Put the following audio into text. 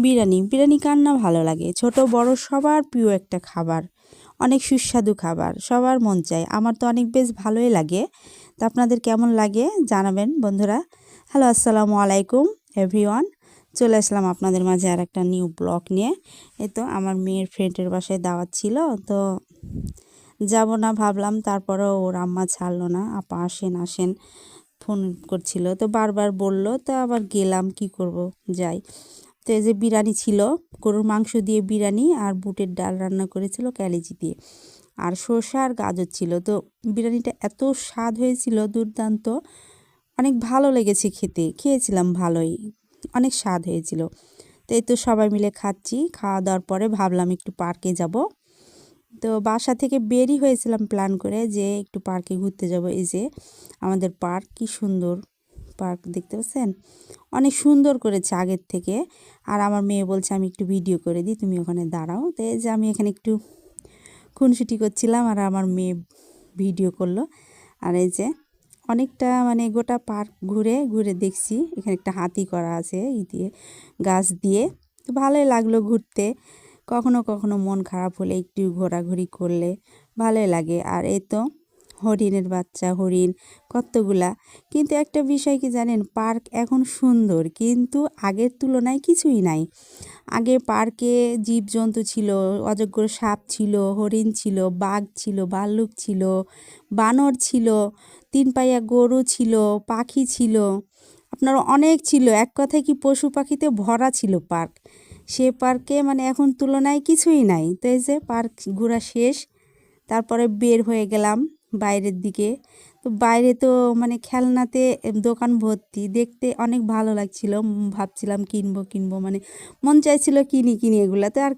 বিরিয়ানি বিরিয়ানি কার না ভালো লাগে, ছোট বড় সবার প্রিয় একটা খাবার, অনেক সুস্বাদু খাবার, সবার মন চায়। আমার তো অনেক বেশ ভালোই লাগে। তো আপনাদের কেমন লাগে জানাবেন বন্ধুরা। হ্যালো, আসসালামু আলাইকুম এভরিওয়ান। চলে আসলাম আপনাদের মাঝে আর একটা নিউ ব্লগ নিয়ে। এই তো আমার মেয়ের ফ্রেন্ডের বাসায় দাওয়াত ছিল, তো যাব না ভাবলাম, তারপরেও ওর আম্মা ছাড়লো না। আপা আসেন আসেন ফোন করছিল, তো বারবার বলল, তো আবার গেলাম, কি করব, যাই। তো এই যে বিরিয়ানি ছিল, গরুর মাংস দিয়ে বিরিয়ানি, আর বুটের ডাল রান্না করেছিল ক্যালিজি দিয়ে, আর শসা আর গাজর ছিল। তো বিরিয়ানিটা এত স্বাদ হয়েছিল, দুর্দান্ত, অনেক ভালো লেগেছে খেতে, খেয়েছিলাম ভালোই, অনেক স্বাদ হয়েছিল। তো এই তো সবাই মিলে খাচ্ছি, খাওয়া দাওয়ার পরে ভাবলাম একটু পার্কে যাব। তো বাসা থেকে বেরই হয়েছিলাম প্ল্যান করে যে একটু পার্কে ঘুরতে যাব। এই যে আমাদের পার্ক, কি সুন্দর পার্ক, দেখতে পাচ্ছেন, অনেক সুন্দর করেছে আগের থেকে। আর আমার মেয়ে বলছে আমি একটু ভিডিও করে দিই, তুমি ওখানে দাঁড়াও। তো এই যে আমি এখানে একটু খুনসুটি করছিলাম, আর আমার মেয়ে ভিডিও করলো। আর এই যে অনেকটা মানে গোটা পার্ক ঘুরে ঘুরে দেখছি, এখানে একটা হাতি করা আছে ই দিয়ে, গাছ দিয়ে। তো ভালোই লাগলো ঘুরতে। কখনো কখনো মন খারাপ হলে একটু ঘোরাঘুরি করলে ভালোই লাগে। আর এই তো হরিণের বাচ্চা, হরিণ কতগুলা। কিন্তু একটা বিষয় কি জানেন, পার্ক এখন সুন্দর, কিন্তু আগের তুলনায় কিছুই নাই। আগে পার্কে জীবজন্তু ছিল, অজগর সাপ ছিল, হরিণ ছিল, বাঘ ছিল, ভাল্লুক ছিল, বানর ছিল, তিন পাইয়া গরু ছিল, পাখি ছিল, আপনার অনেক ছিল। এক কথায় কি পশু পাখিতে ভরা ছিল পার্ক। সে পার্কে মানে এখন তুলনায় কিছুই নাই। তো এই যে পার্ক ঘোরা শেষ, তারপরে বের হয়ে গেলাম বাইরের দিকে। তো বাইরে তো মানে খেলনাতে দোকান ভর্তি, দেখতে অনেক ভালো লাগছিল। ভাবছিলাম কিনবো কিনবো, মানে মন চাইছিল কিনি কিনি এগুলা। তো আর